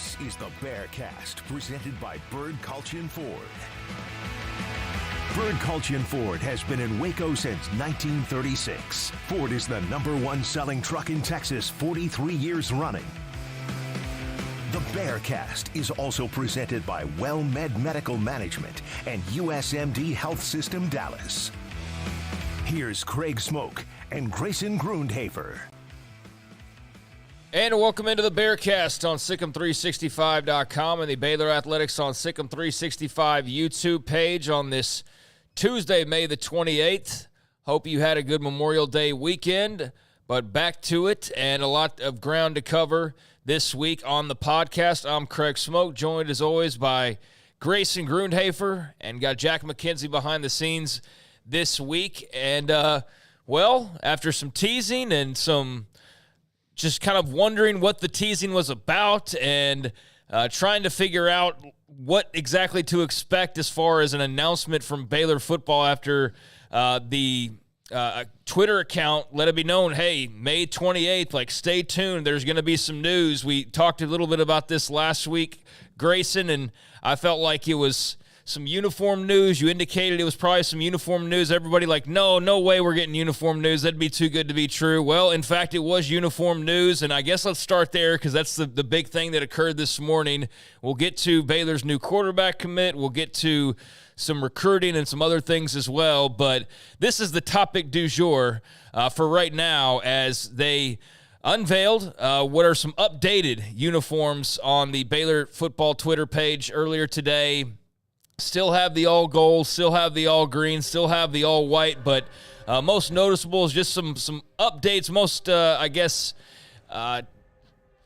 This is the Bearcast, presented by Bird Culture Ford. Bird Culture Ford has been in Waco since 1936. Ford is the #1 selling truck in Texas 43 years running. The Bearcast is also presented by WellMed Medical Management and USMD Health System Dallas. Here's Craig Smoke and Grayson Grundhafer. And welcome into the Bearcast on SicEm365.com and the Baylor Athletics on SicEm365 YouTube page on this Tuesday, May the 28th. Hope you had a good Memorial Day weekend, but back to it and a lot of ground to cover this week on the podcast. I'm Craig Smoke, joined as always by Grayson Grundhafer, and got Jack McKenzie behind the scenes this week. And, after some teasing and some just kind of wondering what the teasing was about and trying to figure out what exactly to expect as far as an announcement from Baylor football after the Twitter account let it be known, hey, May 28th, stay tuned. There's going to be some news. We talked a little bit about this last week, Grayson, and I felt like it was some uniform news. You indicated it was probably some uniform news. Everybody no way we're getting uniform news. That'd be too good to be true. Well, in fact, it was uniform news, and I guess let's start there because that's the big thing that occurred this morning. We'll get to Baylor's new quarterback commit. We'll get to some recruiting and some other things as well, but this is the topic du jour for right now as they unveiled what are some updated uniforms on the Baylor football Twitter page earlier today. Still have the all gold, still have the all green, still have the all white, but most noticeable is just some updates. Most,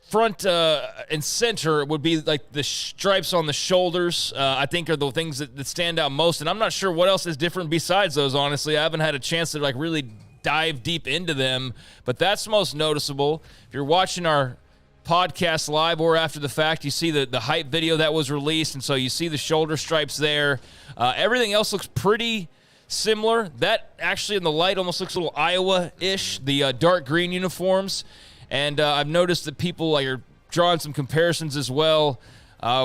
front and center would be like the stripes on the shoulders, I think are the things that stand out most. And I'm not sure what else is different besides those, honestly. I haven't had a chance to really dive deep into them, but that's most noticeable. If you're watching our podcast live or after the fact, you see the hype video that was released, and so you see the shoulder stripes there. Everything else looks pretty similar. That actually in the light almost looks a little Iowa-ish, the dark green uniforms. And I've noticed that people are drawing some comparisons as well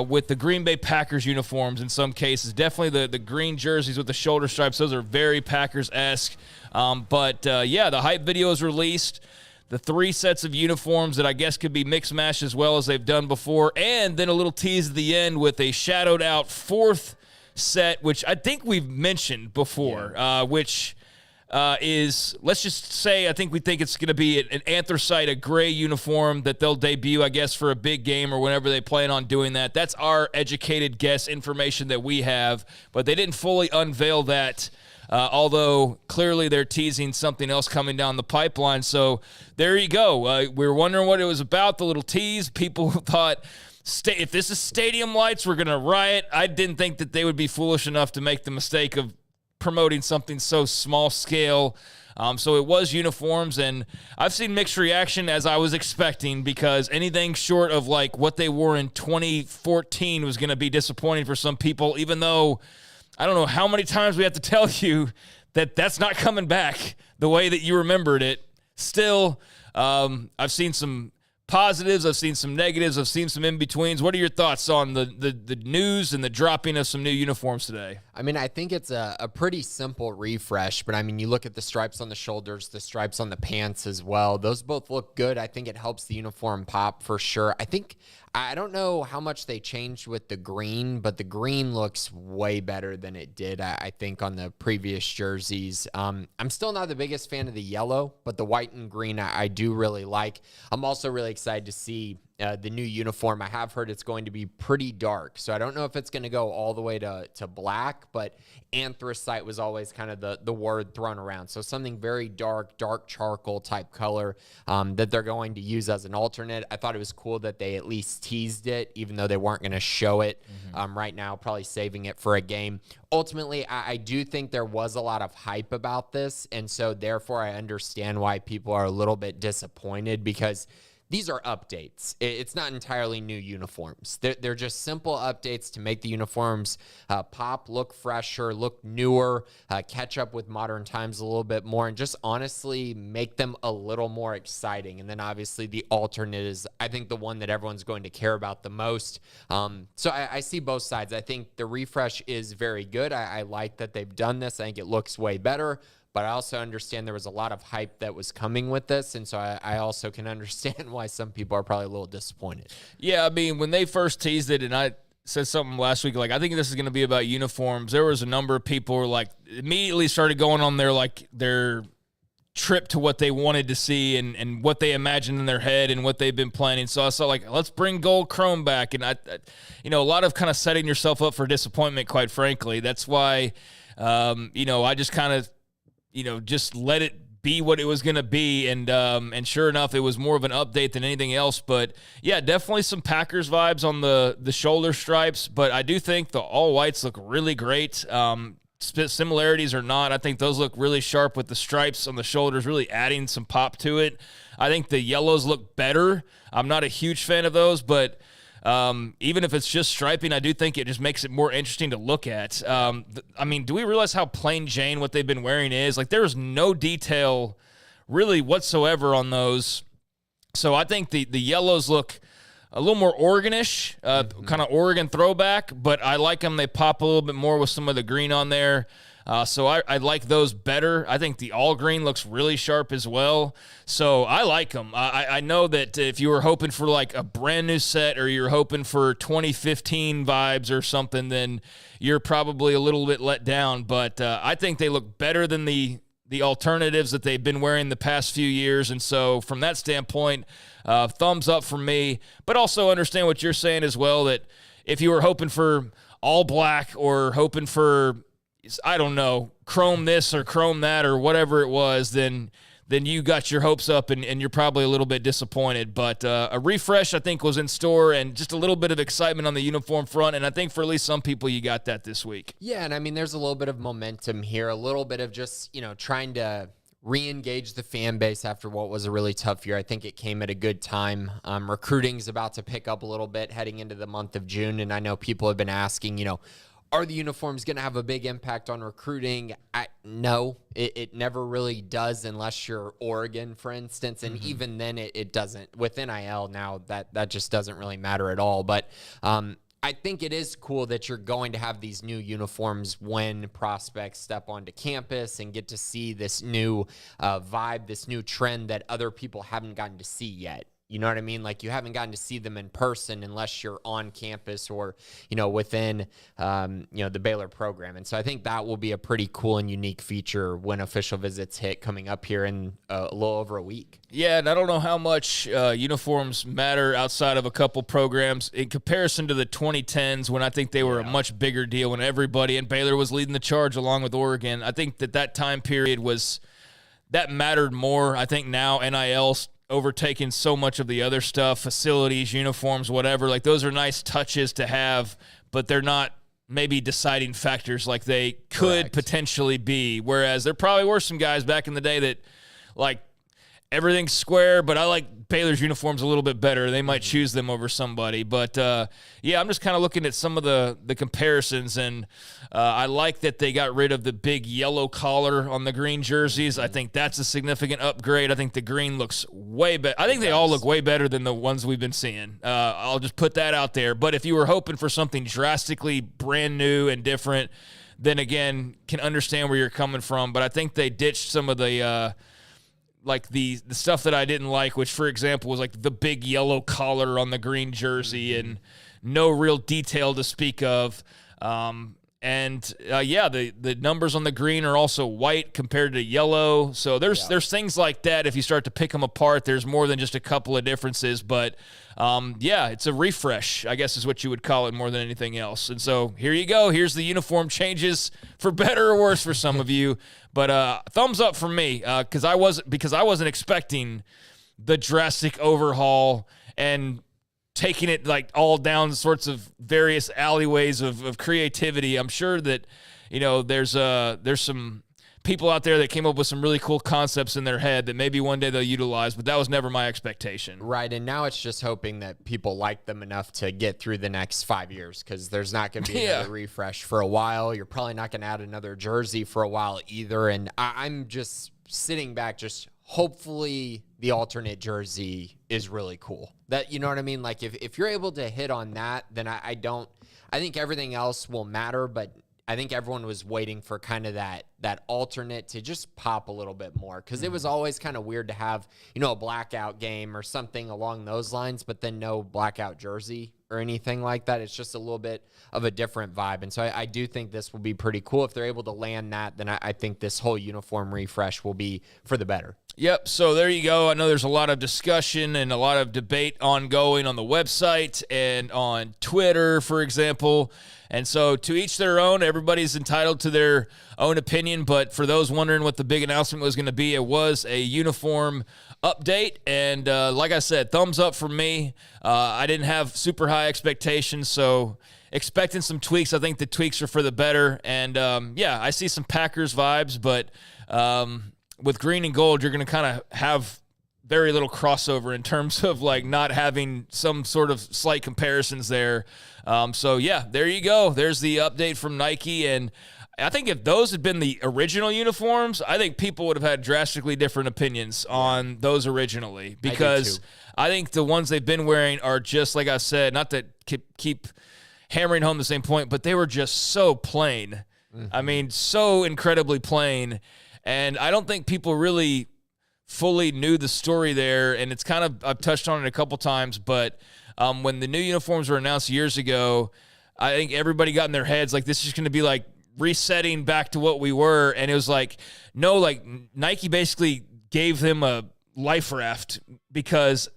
with the Green Bay Packers uniforms in some cases. Definitely the green jerseys with the shoulder stripes, those are very Packers-esque. The hype video is released. The 3 sets of uniforms that I guess could be mix-match as well as they've done before. And then a little tease at the end with a shadowed-out 4th set, which I think we've mentioned before, which is, let's just say, I think we think it's going to be an anthracite, a gray uniform that they'll debut, I guess, for a big game or whenever they plan on doing that. That's our educated guess information that we have, but they didn't fully unveil that. Although clearly they're teasing something else coming down the pipeline. So there you go. We were wondering what it was about, the little tease. People thought, if this is stadium lights, we're going to riot. I didn't think that they would be foolish enough to make the mistake of promoting something so small scale. So it was uniforms, and I've seen mixed reaction as I was expecting, because anything short of what they wore in 2014 was going to be disappointing for some people, even though I don't know how many times we have to tell you that that's not coming back the way that you remembered it. Still, I've seen some positives, I've seen some negatives, I've seen some in-betweens. What are your thoughts on the news and the dropping of some new uniforms today? I think it's a pretty simple refresh, but you look at the stripes on the shoulders, the stripes on the pants as well. Those both look good. I think it helps the uniform pop for sure. I don't know how much they changed with the green, but the green looks way better than it did, I think, on the previous jerseys. I'm still not the biggest fan of the yellow, but the white and green I do really like. I'm also really excited to see the new uniform. I have heard it's going to be pretty dark, so I don't know if it's going to go all the way to black, but anthracite was always kind of the word thrown around. So something very dark charcoal type color that they're going to use as an alternate. I thought it was cool that they at least teased it, even though they weren't going to show it right now, probably saving it for a game. Ultimately, I do think there was a lot of hype about this, and so therefore I understand why people are a little bit disappointed, because these are updates. It's not entirely new uniforms. They're just simple updates to make the uniforms pop, look fresher, look newer, catch up with modern times a little bit more, and just honestly make them a little more exciting. And then obviously the alternate is, I think, the one that everyone's going to care about the most. So I see both sides. I think the refresh is very good. I like that they've done this. I think it looks way better. But I also understand there was a lot of hype that was coming with this, and so I also can understand why some people are probably a little disappointed. Yeah, I mean, when they first teased it, and I said something last week, like, I think this is going to be about uniforms, there was a number of people who, like, immediately started going on their trip to what they wanted to see and what they imagined in their head and what they've been planning. So I saw, like, let's bring gold chrome back. And, a lot of kind of setting yourself up for disappointment, quite frankly. That's why, I just kind of, just let it be what it was going to be. And sure enough, it was more of an update than anything else. But, yeah, definitely some Packers vibes on the shoulder stripes. But I do think the all-whites look really great. Similarities or not, I think those look really sharp with the stripes on the shoulders, really adding some pop to it. I think the yellows look better. I'm not a huge fan of those, but even if it's just striping, I do think it just makes it more interesting to look at. Do we realize how plain Jane what they've been wearing is? Like, there's no detail really whatsoever on those. So I think the yellows look a little more Oregon-ish, kind of Oregon throwback, but I like them. They pop a little bit more with some of the green on there. So I like those better. I think the all green looks really sharp as well. So I like them. I know that if you were hoping for like a brand new set or you're hoping for 2015 vibes or something, then you're probably a little bit let down. But I think they look better than the alternatives that they've been wearing the past few years. And so from that standpoint, thumbs up for me. But also understand what you're saying as well, that if you were hoping for all black or hoping for, I don't know, chrome this or chrome that or whatever it was, then you got your hopes up and you're probably a little bit disappointed. But a refresh, I think, was in store and just a little bit of excitement on the uniform front. And I think for at least some people, you got that this week. Yeah, and I mean, there's a little bit of momentum here, a little bit of just, trying to re-engage the fan base after what was a really tough year. I think it came at a good time. Recruiting's about to pick up a little bit heading into the month of June. And I know people have been asking, are the uniforms going to have a big impact on recruiting? No, it never really does unless you're Oregon, for instance. And even then it doesn't. With NIL now, that just doesn't really matter at all. But I think it is cool that you're going to have these new uniforms when prospects step onto campus and get to see this new vibe, this new trend that other people haven't gotten to see yet. You know what I mean? Like, you haven't gotten to see them in person unless you're on campus or, within, the Baylor program. And so I think that will be a pretty cool and unique feature when official visits hit coming up here in a little over a week. Yeah, and I don't know how much uniforms matter outside of a couple programs in comparison to the 2010s when I think they were a much bigger deal when everybody, and Baylor was leading the charge along with Oregon. I think that time period that mattered more. I think now NIL's overtaking so much of the other stuff, facilities, uniforms, whatever. Like, those are nice touches to have, but they're not maybe deciding factors like they could potentially be. Whereas there probably were some guys back in the day that, like, everything's square, but I like Baylor's uniforms a little bit better. They might choose them over somebody. But, I'm just kind of looking at some of the comparisons, and I like that they got rid of the big yellow collar on the green jerseys. I think that's a significant upgrade. I think the green looks way better. I think they all look way better than the ones we've been seeing. I'll just put that out there. But if you were hoping for something drastically brand new and different, then, again, can understand where you're coming from. But I think they ditched some of the like the stuff that I didn't like, which, for example, was like the big yellow collar on the green jersey and no real detail to speak of. The numbers on the green are also white compared to yellow. So there's things like that. If you start to pick them apart, there's more than just a couple of differences. But, it's a refresh, I guess is what you would call it more than anything else. And so here you go. Here's the uniform changes for better or worse for some of you. But thumbs up for me because I wasn't expecting the drastic overhaul and taking it like all down sorts of various alleyways of creativity. I'm sure that there's some people out there that came up with some really cool concepts in their head that maybe one day they'll utilize, but that was never my expectation. Right, and now it's just hoping that people like them enough to get through the next 5 years, because there's not going to be another refresh for a while. You're probably not going to add another jersey for a while either, and I'm just sitting back just hopefully the alternate jersey is really cool. That, you know what I mean? Like, if you're able to hit on that, then I think everything else will matter, but I think everyone was waiting for kind of that alternate to just pop a little bit more, because it was always kind of weird to have, a blackout game or something along those lines, but then no blackout jersey or anything like that. It's just a little bit of a different vibe. And so I do think this will be pretty cool. If they're able to land that, then I think this whole uniform refresh will be for the better. Yep, so there you go. I know there's a lot of discussion and a lot of debate ongoing on the website and on Twitter, for example. And so to each their own, everybody's entitled to their own opinion. But for those wondering what the big announcement was going to be, it was a uniform update. And like I said, thumbs up for me. I didn't have super high expectations, so expecting some tweaks. I think the tweaks are for the better. And, I see some Packers vibes, but with green and gold, you're going to kind of have very little crossover in terms of like not having some sort of slight comparisons there. There you go. There's the update from Nike. And I think if those had been the original uniforms, I think people would have had drastically different opinions on those originally, because I think the ones they've been wearing are just, like I said, not to keep hammering home the same point, but they were just so plain. Mm-hmm. I mean, so incredibly plain. And I don't think people really fully knew the story there. And it's kind of, I've touched on it a couple times, but when the new uniforms were announced years ago, I think everybody got in their heads like this is going to be like resetting back to what we were. And it was like, no, like Nike basically gave them a life raft, because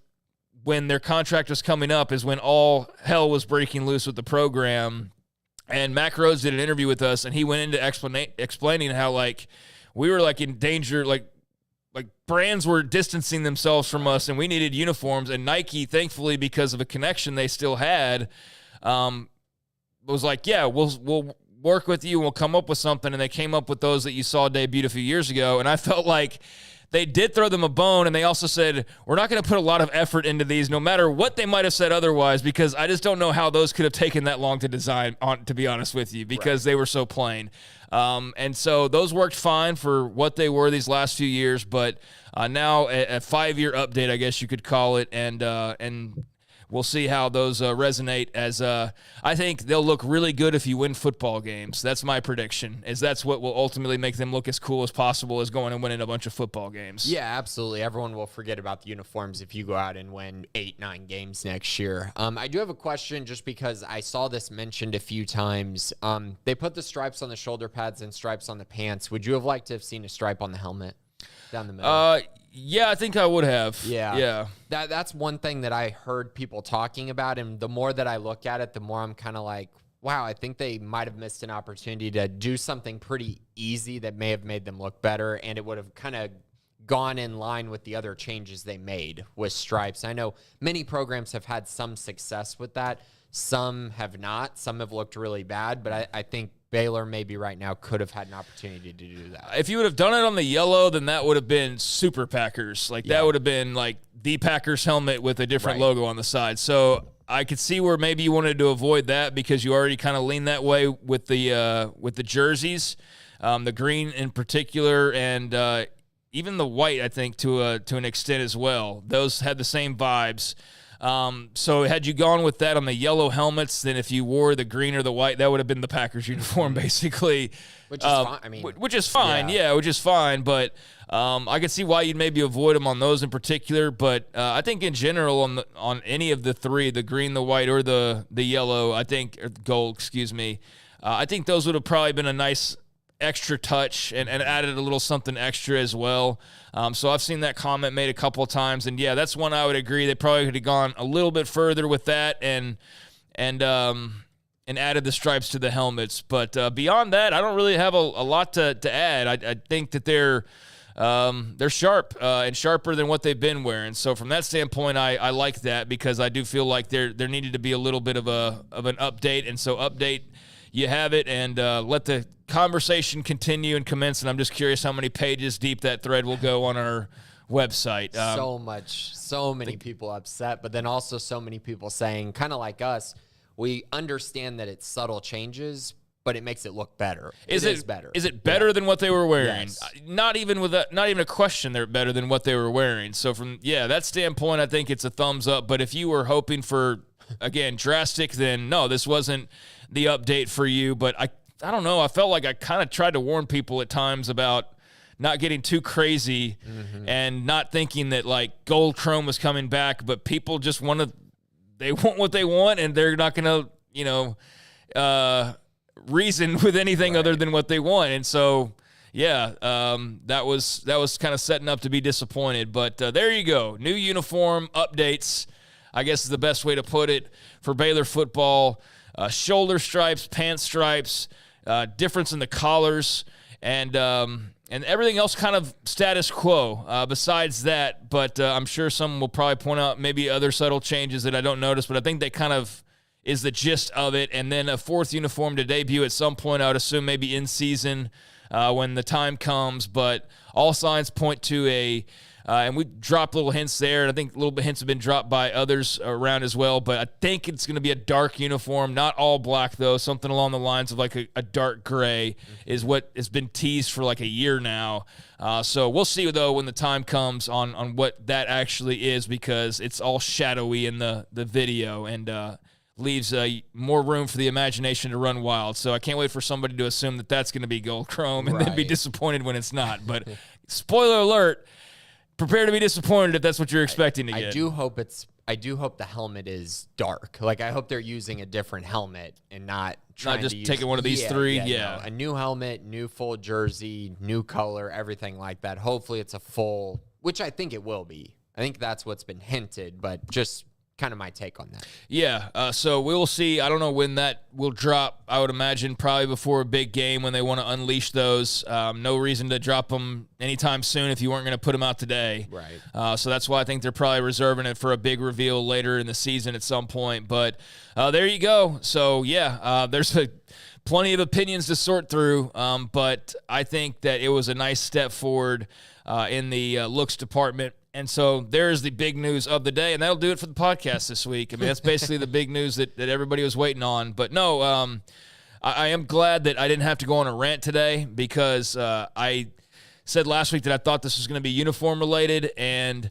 when their contract was coming up is when all hell was breaking loose with the program. And Mac Rhodes did an interview with us, and he went into explaining how like we were like in danger, like brands were distancing themselves from us, and we needed uniforms. And Nike, thankfully, because of a connection they still had, was like, yeah, we'll work with you and we'll come up with something. And they came up with those that you saw debuted a few years ago. And I felt like they did throw them a bone, and they also said, we're not going to put a lot of effort into these, no matter what they might have said otherwise, because I just don't know how those could have taken that long to design, to be honest with you, because they were so plain. And so those worked fine for what they were these last few years, but now a 5-year update, I guess you could call it, and we'll see how those resonate, as I think they'll look really good if you win football games. That's my prediction, is that's what will ultimately make them look as cool as possible, as going and winning a bunch of football games. Yeah, absolutely. Everyone will forget about the uniforms if you go out and win 8-9 games next year. I do have a question, just because I saw this mentioned a few times. They put the stripes on the shoulder pads and stripes on the pants. Would you have liked to have seen a stripe on the helmet down the middle? Yeah, I think I would have. Yeah. That's one thing that I heard people talking about, and the more that I look at it, the more I'm kind of like, wow, I think they might have missed an opportunity to do something pretty easy that may have made them look better, and it would have kind of gone in line with the other changes they made with stripes. I know many programs have had some success with that. Some have not. Some have looked really bad, but I think Baylor maybe right now could have had an opportunity to do that. If you would have done it on the yellow, then that would have been super Packers. That would have been like the Packers helmet with a different logo on the side. So I could see where maybe you wanted to avoid that, because you already kind of lean that way with the jerseys, the green in particular, and even the white, I think, to an extent as well. Those had the same vibes. So had you gone with that on the yellow helmets, then if you wore the green or the white, that would have been the Packers uniform, basically. Which is fine. Which is fine. Yeah, which is fine. But I could see why you'd maybe avoid them on those in particular. But I think in general, on any of the three, the green, the white, or the yellow, or gold, excuse me, I think those would have probably been a nice extra touch and added a little something extra as well. So I've seen that comment made a couple of times, and yeah, that's one I would agree. They probably could have gone a little bit further with that and added the stripes to the helmets. But beyond that, I don't really have a lot to add. I think that they're sharp and sharper than what they've been wearing. So from that standpoint, I like that, because I do feel like there needed to be a little bit of an update. And so update, you have it, and let the conversation continue and commence, and I'm just curious how many pages deep that thread will go on our website. So many people upset, but then also so many people saying, kind of like us, we understand that it's subtle changes, but it makes it look better. It is better. Is it better than what they were wearing? Yes. Not even a question. They're better than what they were wearing. So from that standpoint, I think it's a thumbs up. But if you were hoping for, again, drastic, then no, this wasn't the update for you. But I don't know. I felt like I kind of tried to warn people at times about not getting too crazy and not thinking that like gold chrome was coming back. But people just want what they want, and they're not going to, reason with anything other than what they want. And so that was kind of setting up to be disappointed, but there you go. New uniform updates, I guess is the best way to put it, for Baylor football. Shoulder stripes, pant stripes, difference in the collars, and everything else kind of status quo besides that. But I'm sure some will probably point out maybe other subtle changes that I don't notice, but I think they kind of is the gist of it. And then a fourth uniform to debut at some point, I would assume maybe in season when the time comes. But all signs point to and we dropped little hints there, and I think little bit hints have been dropped by others around as well. But I think it's going to be a dark uniform, not all black though. Something along the lines of like a dark gray is what has been teased for like a year now. So we'll see though when the time comes on what that actually is, because it's all shadowy in the video, and leaves more room for the imagination to run wild. So I can't wait for somebody to assume that that's going to be gold chrome and then be disappointed when it's not. But spoiler alert, prepare to be disappointed if that's what you're expecting to get. I do hope the helmet is dark. Like, I hope they're using a different helmet and not just taking one of these three. No, a new helmet, new full jersey, new color, everything like that. Hopefully it's a full, which I think it will be. I think that's what's been hinted, but just kind of my take on that. Yeah, so we'll see. I don't know when that will drop. I would imagine probably before a big game when they want to unleash those. No reason to drop them anytime soon if you weren't going to put them out today. Right. So that's why I think they're probably reserving it for a big reveal later in the season at some point. But there you go. So, there's plenty of opinions to sort through, but I think that it was a nice step forward in the looks department. And so there's the big news of the day, and that'll do it for the podcast this week. I mean, that's basically the big news that everybody was waiting on. But no, I am glad that I didn't have to go on a rant today, because I said last week that I thought this was going to be uniform related, and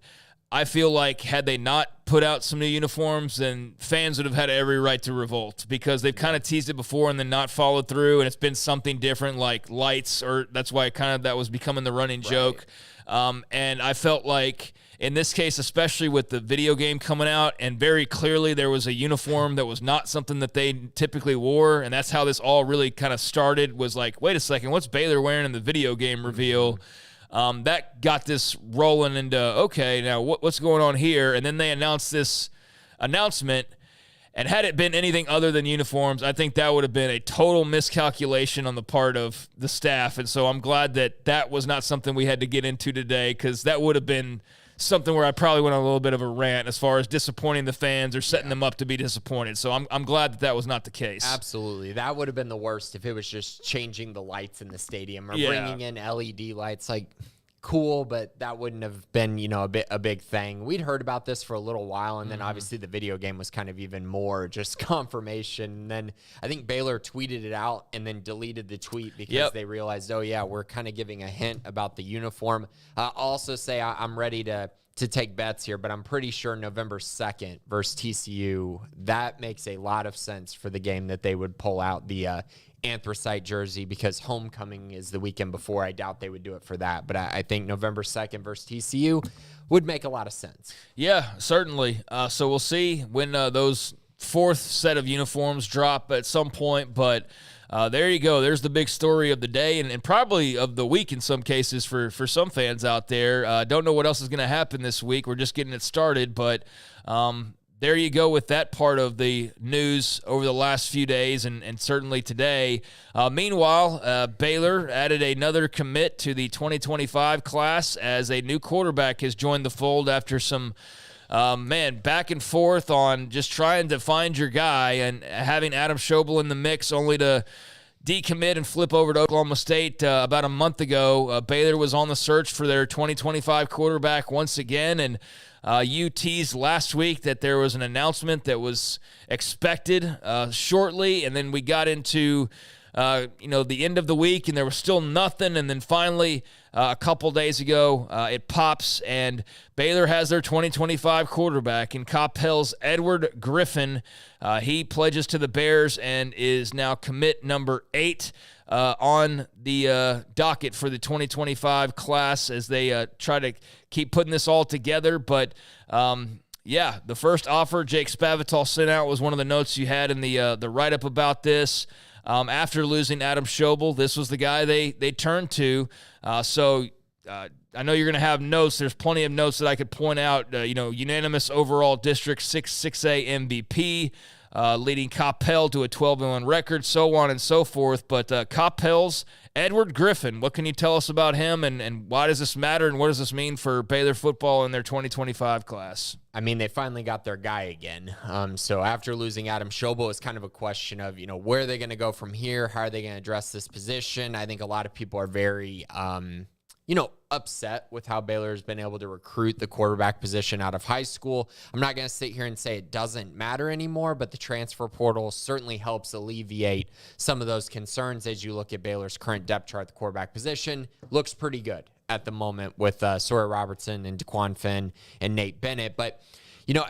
I feel like had they not put out some new uniforms, then fans would have had every right to revolt, because they've kind of teased it before and then not followed through, and it's been something different like lights, or that's why that was becoming the running joke. And I felt like in this case, especially with the video game coming out, and very clearly there was a uniform that was not something that they typically wore, and that's how this all really kind of started, was like, wait a second, what's Baylor wearing in the video game reveal? That got this rolling into, okay, now what's going on here? And then they announced this announcement, and had it been anything other than uniforms, I think that would have been a total miscalculation on the part of the staff. And so I'm glad that was not something we had to get into today, because that would have been something where I probably went on a little bit of a rant as far as disappointing the fans or setting them up to be disappointed. So I'm glad that was not the case. Absolutely. That would have been the worst if it was just changing the lights in the stadium or bringing in LED lights. Like, cool, but that wouldn't have been, a big thing. We'd heard about this for a little while, and then obviously the video game was kind of even more just confirmation. And then I think Baylor tweeted it out and then deleted the tweet because they realized, oh yeah, we're kind of giving a hint about the uniform. I'll also say I'm ready to take bets here, but I'm pretty sure November 2nd versus TCU, that makes a lot of sense for the game that they would pull out the anthracite jersey, because homecoming is the weekend before. I doubt they would do it for that, but I think November 2nd versus TCU would make a lot of sense. Yeah, certainly. So we'll see when those fourth set of uniforms drop at some point, but there you go. There's the big story of the day, and probably of the week in some cases for some fans out there. Don't know what else is going to happen this week. We're just getting it started, but there you go with that part of the news over the last few days and certainly today. Meanwhile, Baylor added another commit to the 2025 class as a new quarterback has joined the fold after some back and forth on just trying to find your guy and having Adam Schobel in the mix, only to decommit and flip over to Oklahoma State about a month ago. Baylor was on the search for their 2025 quarterback once again, and you teased last week that there was an announcement that was expected shortly, and then we got into the end of the week, and there was still nothing, and then finally a couple days ago it pops, and Baylor has their 2025 quarterback in Coppell's Edward Griffin. He pledges to the Bears and is now commit number 8 on the docket for the 2025 class as they try to keep putting this all together. But the first offer Jake Spavital sent out was one of the notes you had in the write-up about this. After losing Adam Schobel, this was the guy they turned to. So I know you're going to have notes. There's plenty of notes that I could point out. Unanimous overall district 6A MVP, leading Coppell to a 12-1 record, so on and so forth. But Coppell's Edward Griffin, what can you tell us about him, and why does this matter, and what does this mean for Baylor football in their 2025 class? I mean, they finally got their guy again. So after losing Adam Schobel, it's kind of a question of, where are they going to go from here? How are they going to address this position? I think a lot of people are very, upset with how Baylor has been able to recruit the quarterback position out of high school. I'm not going to sit here and say it doesn't matter anymore, but the transfer portal certainly helps alleviate some of those concerns as you look at Baylor's current depth chart. The quarterback position looks pretty good at the moment with Sawyer Robertson and DeQuan Finn and Nate Bennett. But,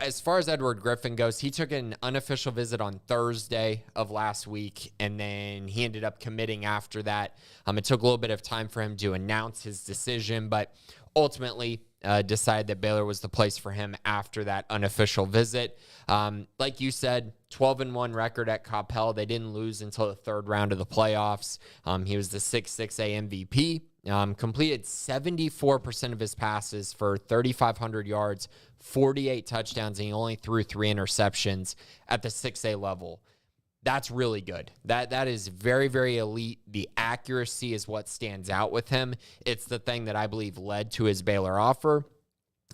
as far as Edward Griffin goes, he took an unofficial visit on Thursday of last week, and then he ended up committing after that. It took a little bit of time for him to announce his decision, but ultimately decided that Baylor was the place for him after that unofficial visit. Like you said, 12-1 record at Coppell. They didn't lose until the third round of the playoffs. He was the 6A MVP. Completed 74% of his passes for 3,500 yards, 48 touchdowns, and he only threw 3 interceptions at the 6A level. That's really good. That is very, very elite. The accuracy is what stands out with him. It's the thing that I believe led to his Baylor offer.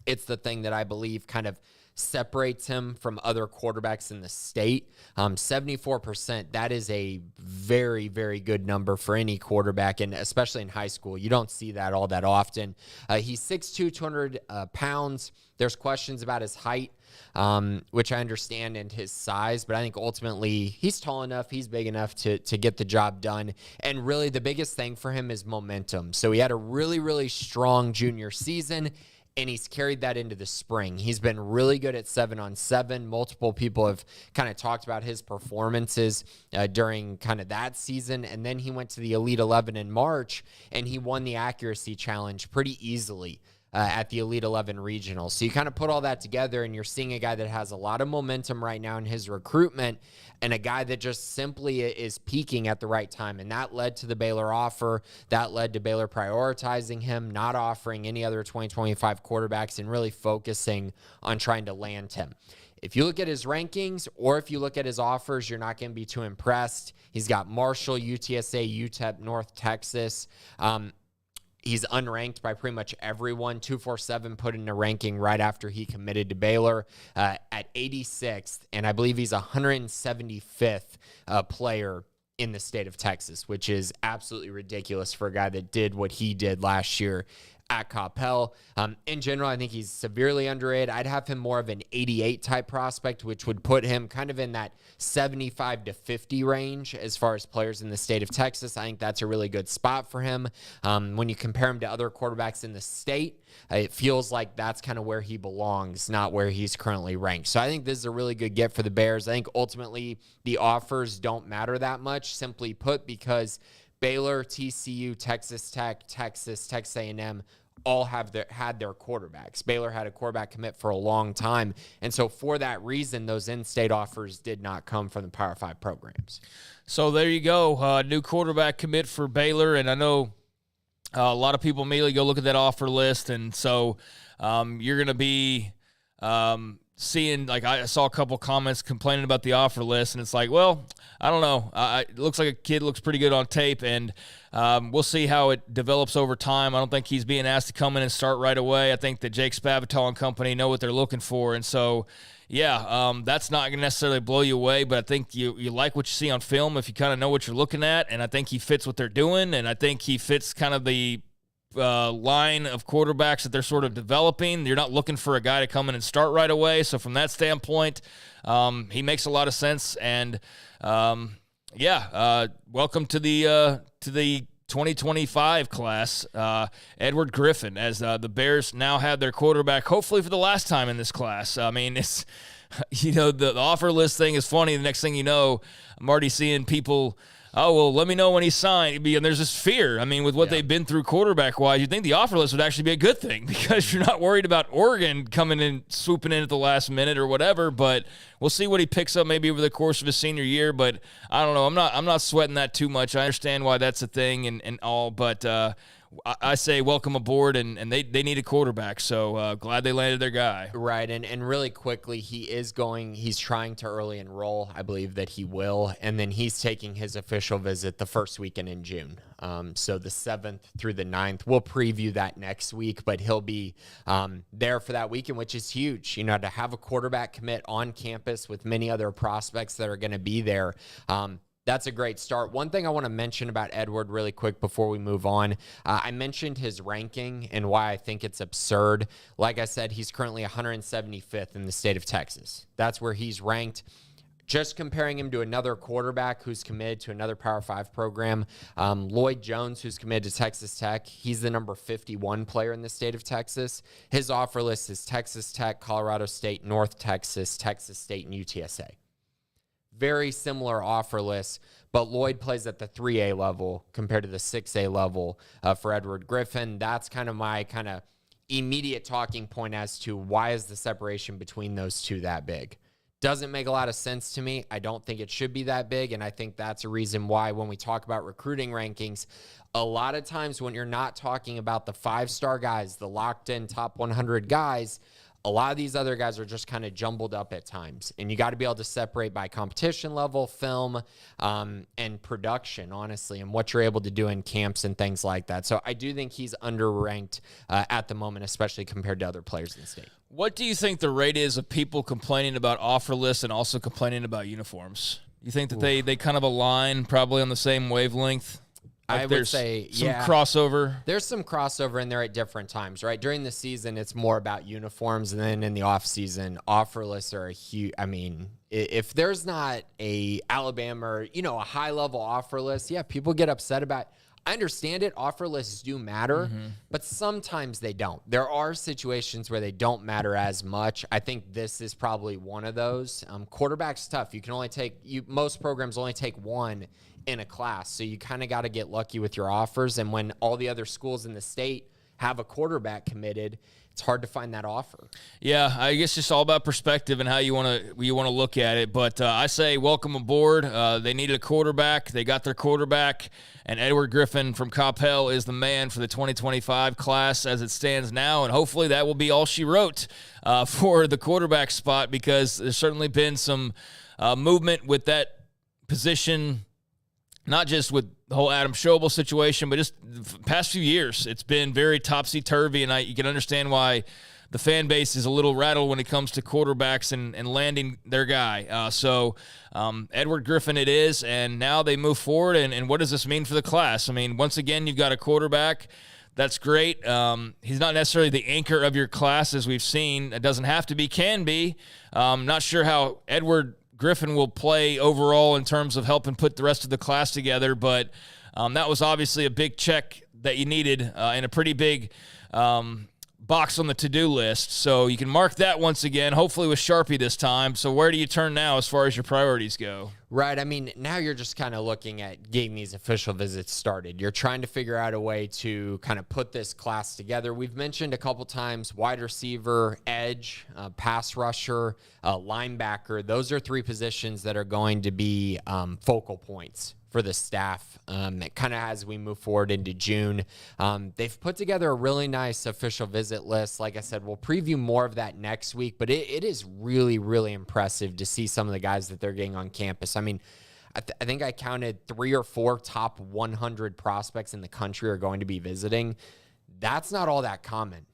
It's the thing that I believe kind of separates him from other quarterbacks in the state. 74%, that is a very, very good number for any quarterback, and especially in high school. You don't see that all that often. He's 6'2", 200 pounds. There's questions about his height, which I understand, and his size, but I think ultimately he's tall enough, he's big enough to get the job done. And really the biggest thing for him is momentum. So he had a really, really strong junior season, and he's carried that into the spring. He's been really good at 7-on-7. Multiple people have kind of talked about his performances during kind of that season. And then he went to the Elite 11 in March, and he won the accuracy challenge pretty easily at the Elite 11 regional. So you kind of put all that together, and you're seeing a guy that has a lot of momentum right now in his recruitment, and a guy that just simply is peaking at the right time. And that led to the Baylor offer. That led to Baylor prioritizing him, not offering any other 2025 quarterbacks, and really focusing on trying to land him. If you look at his rankings, or if you look at his offers, you're not going to be too impressed. He's got Marshall, UTSA, UTEP, North Texas. He's unranked by pretty much everyone. 247 put in a ranking right after he committed to Baylor at 86th, and I believe he's 175th player in the state of Texas, which is absolutely ridiculous for a guy that did what he did last year at Coppell. In general, I think he's severely underrated. I'd have him more of an 88 type prospect, which would put him kind of in that 75 to 50 range as far as players in the state of Texas. I think that's a really good spot for him. When you compare him to other quarterbacks in the state, it feels like that's kind of where he belongs, not where he's currently ranked. So I think this is a really good get for the Bears. I think ultimately the offers don't matter that much, simply put, because Baylor, TCU, Texas Tech, Texas A&M all had their quarterbacks. Baylor had a quarterback commit for a long time. And so for that reason, those in-state offers did not come from the Power 5 programs. So there you go. New quarterback commit for Baylor. And I know a lot of people immediately go look at that offer list. And so you're going to be seeing, like, I saw a couple comments complaining about the offer list, and it's like, well, I don't know. It looks like a kid looks pretty good on tape, and we'll see how it develops over time. I don't think he's being asked to come in and start right away. I think that Jake Spavital and company know what they're looking for, and so, that's not going to necessarily blow you away, but I think you like what you see on film if you kind of know what you're looking at, and I think he fits what they're doing, and I think he fits kind of the line of quarterbacks that they're sort of developing. You're not looking for a guy to come in and start right away, so from that standpoint, he makes a lot of sense, and welcome to the 2025 class, Edward Griffin, as the Bears now have their quarterback, hopefully for the last time in this class. I mean, it's, the offer list thing is funny. The next thing you know, I'm already seeing people, oh, well, let me know when he's signed. And there's this fear. I mean, with what they've been through quarterback-wise, you'd think the offer list would actually be a good thing because you're not worried about Oregon coming in, swooping in at the last minute or whatever. But we'll see what he picks up maybe over the course of his senior year. But I don't know. I'm not sweating that too much. I understand why that's a thing and all. But I say welcome aboard, and they need a quarterback, so glad they landed their guy. Right, and really quickly, he's trying to early enroll. I believe that he will, and then he's taking his official visit the first weekend in June. So the 7th through the 9th. We'll preview that next week, but he'll be there for that weekend, which is huge. To have a quarterback commit on campus with many other prospects that are going to be there. That's a great start. One thing I want to mention about Edward really quick before we move on, I mentioned his ranking and why I think it's absurd. Like I said, he's currently 175th in the state of Texas. That's where he's ranked. Just comparing him to another quarterback who's committed to another Power 5 program, Lloyd Jones, who's committed to Texas Tech, he's the number 51 player in the state of Texas. His offer list is Texas Tech, Colorado State, North Texas, Texas State, and UTSA. Very similar offer lists, but Lloyd plays at the 3A level compared to the 6A level for Edward Griffin. That's kind of my immediate talking point as to why is the separation between those two that big. Doesn't make a lot of sense to me. I don't think it should be that big, and I think that's a reason why when we talk about recruiting rankings, a lot of times when you're not talking about the 5-star guys, the locked-in top 100 guys, a lot of these other guys are just kind of jumbled up at times, and you got to be able to separate by competition level, film, and production, honestly, and what you're able to do in camps and things like that. So I do think he's underranked at the moment, especially compared to other players in the state. What do you think the rate is of people complaining about offer lists and also complaining about uniforms? You think that they kind of align probably on the same wavelength? I would say, some crossover. There's some crossover in there at different times, right? During the season, it's more about uniforms, and then in the off season, offer lists are a huge. I mean, if there's not a Alabama or a high level offer list, people get upset about it. I understand it. Offer lists do matter, but sometimes they don't. There are situations where they don't matter as much. I think this is probably one of those. Quarterback's tough. You can only most programs only take one in a class, so you kind of got to get lucky with your offers. And when all the other schools in the state have a quarterback committed, it's hard to find that offer. Yeah, I guess it's all about perspective and how you want to look at it. But I say welcome aboard. They needed a quarterback. They got their quarterback, and Edward Griffin from Coppell is the man for the 2025 class as it stands now. And hopefully that will be all she wrote for the quarterback spot, because there's certainly been some movement with that position. Not just with the whole Adam Schobel situation, but just the past few years, it's been very topsy-turvy, and you can understand why the fan base is a little rattled when it comes to quarterbacks and landing their guy. So Edward Griffin it is, and now they move forward, and what does this mean for the class? I mean, once again, you've got a quarterback. That's great. He's not necessarily the anchor of your class, as we've seen. It doesn't have to be, can be. Not sure how Edward Griffin will play overall in terms of helping put the rest of the class together, but that was obviously a big check that you needed and a pretty big box on the to-do list. So you can mark that once again, hopefully with Sharpie this time. So where do you turn now as far as your priorities go? Right. I mean, now you're just kind of looking at getting these official visits started. You're trying to figure out a way to kind of put this class together. We've mentioned a couple times wide receiver, edge, pass rusher, linebacker. Those are 3 positions that are going to be focal points for the staff kind of as we move forward into June. They've put together a really nice official visit list. Like I said, we'll preview more of that next week, but it is really, really impressive to see some of the guys that they're getting on campus. I mean, I think I counted 3 or 4 top 100 prospects in the country are going to be visiting. That's not all that common.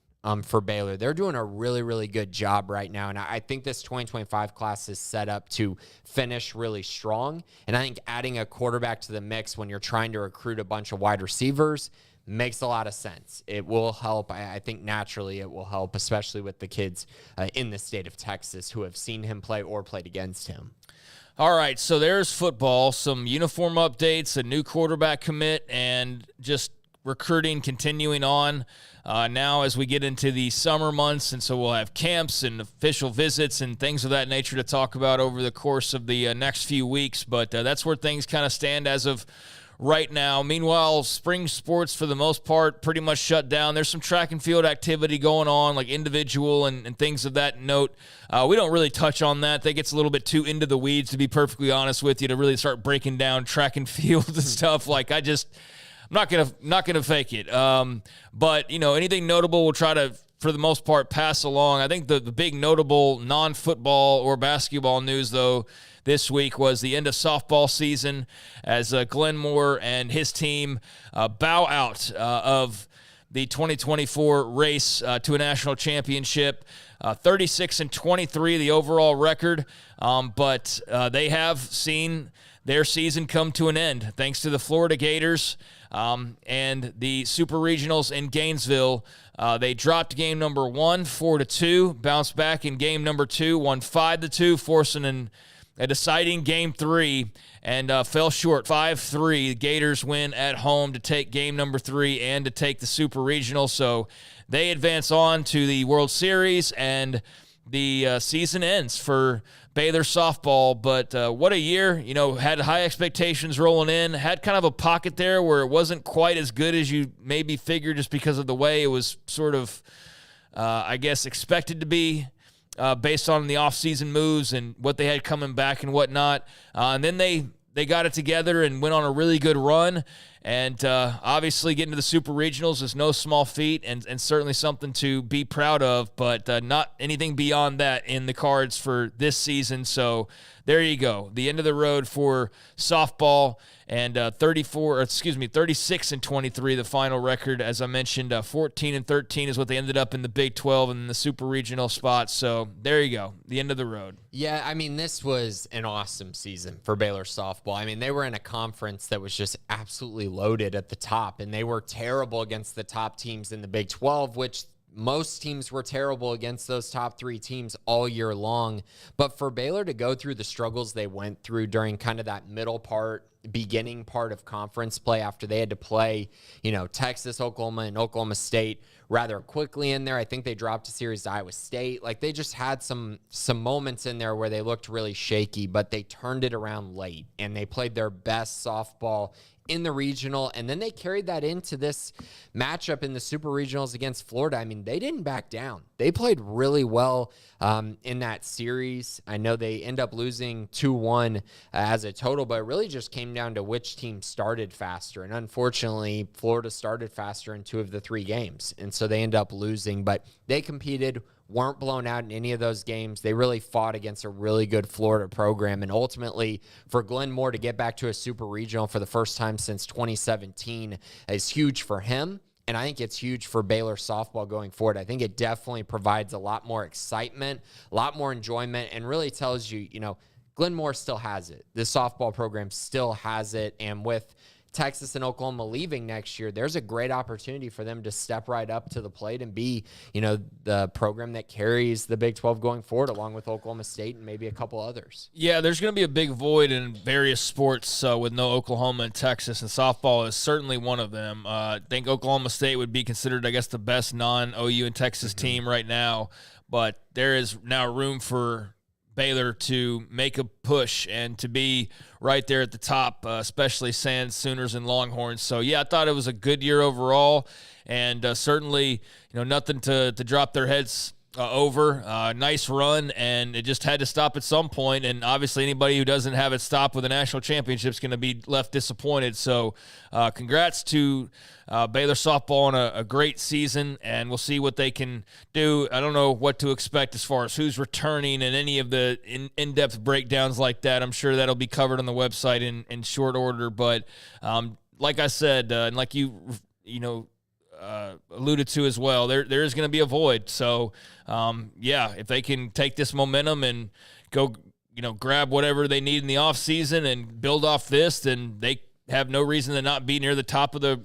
for Baylor. They're doing a really, really good job right now. And I think this 2025 class is set up to finish really strong. And I think adding a quarterback to the mix when you're trying to recruit a bunch of wide receivers makes a lot of sense. It will help. I think naturally it will help, especially with the kids in the state of Texas who have seen him play or played against him. All right, so there's football, some uniform updates, a new quarterback commit, and just recruiting continuing on now as we get into the summer months. And so we'll have camps and official visits and things of that nature to talk about over the course of the next few weeks. But that's where things kind of stand as of right now. Meanwhile, spring sports, for the most part, pretty much shut down. There's some track and field activity going on, like individual and things of that note. We don't really touch on that. That gets a little bit too into the weeds, to be perfectly honest with you, to really start breaking down track and field and stuff. Like, I'm not gonna fake it. But anything notable, we'll try to, for the most part, pass along. I think the big notable non-football or basketball news, though, this week was the end of softball season as Glenn Moore and his team bow out of the 2024 race to a national championship. 36-23, the overall record, but they have seen their season come to an end thanks to the Florida Gators and the Super Regionals in Gainesville. They dropped game number 1, 4-2, bounced back in game number 2, won 5-2, forcing a deciding game 3, and fell short 5-3. The Gators win at home to take game number 3 and to take the Super Regional. So they advance on to the World Series, and the season ends for Baylor softball. But what a year. Had high expectations rolling in, had kind of a pocket there where it wasn't quite as good as you maybe figured just because of the way it was sort of, expected to be. Based on the offseason moves and what they had coming back and whatnot. And then they got it together and went on a really good run. And obviously getting to the Super Regionals is no small feat and certainly something to be proud of, but not anything beyond that in the cards for this season. So there you go. The end of the road for softball, and 36-23, the final record. As I mentioned, 14-13 is what they ended up in the Big 12 and the Super Regional spots. So there you go. The end of the road. Yeah, I mean, this was an awesome season for Baylor softball. I mean, they were in a conference that was just absolutely loaded at the top, and they were terrible against the top teams in the Big 12, which most teams were terrible against those top 3 teams all year long. But for Baylor to go through the struggles they went through during kind of that beginning part of conference play, after they had to play, Texas, Oklahoma, and Oklahoma State rather quickly in there. I think they dropped a series to Iowa State. Like, they just had some moments in there where they looked really shaky, but they turned it around late, and they played their best softball in the regional, and then they carried that into this matchup in the Super Regionals against Florida. I mean, they didn't back down. They played really well in that series. I know they end up losing 2-1 as a total, but it really just came down to which team started faster. And unfortunately, Florida started faster in 2 of the 3 games, and so they end up losing. But they competed, weren't blown out in any of those games. They really fought against a really good Florida program. And ultimately, for Glenn Moore to get back to a Super Regional for the first time since 2017 is huge for him. And I think it's huge for Baylor softball going forward. I think it definitely provides a lot more excitement, a lot more enjoyment, and really tells you, Glenn Moore still has it. The softball program still has it. And with Texas and Oklahoma leaving next year, there's a great opportunity for them to step right up to the plate and be, the program that carries the Big 12 going forward, along with Oklahoma State and maybe a couple others. Yeah, there's going to be a big void in various sports with no Oklahoma and Texas, and softball is certainly one of them. I think Oklahoma State would be considered, the best non-OU and Texas team right now, but there is now room for Baylor to make a push and to be right there at the top, especially Sands, Sooners, and Longhorns. So, yeah, I thought it was a good year overall, and certainly, nothing to drop their heads over. Nice run, and it just had to stop at some point. And obviously, anybody who doesn't have it stop with a national championship is going to be left disappointed. So, congrats to Baylor softball on a great season, and we'll see what they can do. I don't know what to expect as far as who's returning and any of the in-depth breakdowns like that. I'm sure that'll be covered on the website in short order. But like I said, and like you alluded to as well, there is going to be a void. So, if they can take this momentum and go, grab whatever they need in the offseason and build off this, then they have no reason to not be near the top of the,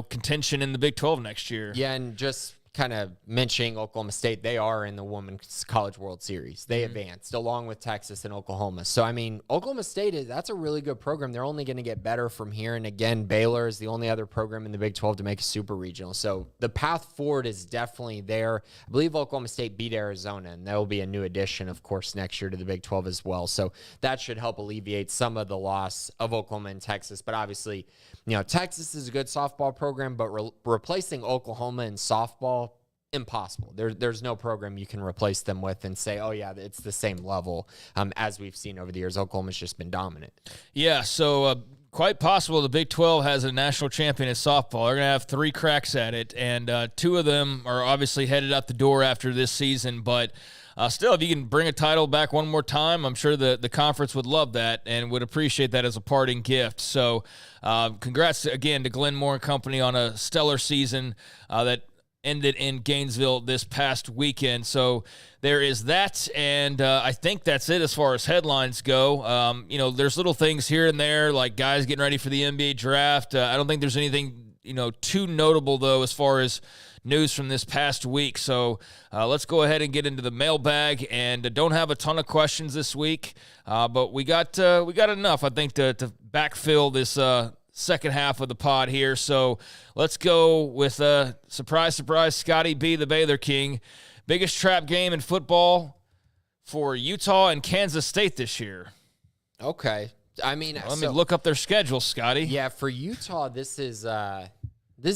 contention in the Big 12 next year. Yeah, and just kind of mentioning Oklahoma State, they are in the Women's College World Series. They advanced along with Texas and Oklahoma. So, Oklahoma State, that's a really good program. They're only going to get better from here. And again, Baylor is the only other program in the Big 12 to make a super regional. So the path forward is definitely there. I believe Oklahoma State beat Arizona, and that will be a new addition, of course, next year to the Big 12 as well. So that should help alleviate some of the loss of Oklahoma and Texas. But obviously, Texas is a good softball program, but replacing Oklahoma in softball, impossible. There's no program you can replace them with and say, oh, yeah, it's the same level as we've seen over the years. Oklahoma's just been dominant. Yeah, so quite possible the Big 12 has a national champion in softball. They're going to have 3 cracks at it, and 2 of them are obviously headed out the door after this season. But still, if you can bring a title back one more time, I'm sure the conference would love that and would appreciate that as a parting gift. So congrats again to Glenn Moore and company on a stellar season that ended in Gainesville this past weekend. So there is that, and I think that's it as far as headlines go. There's little things here and there, like guys getting ready for the NBA draft. I don't think there's anything, too notable, though, as far as news from this past week. So let's go ahead and get into the mailbag, and don't have a ton of questions this week, but we got enough, I think, to backfill this second half of the pod here. So let's go with surprise, Scotty B, the Baylor King. Biggest trap game in football for Utah and Kansas State this year. Okay. Let me look up their schedule, Scotty. Yeah, for Utah, this is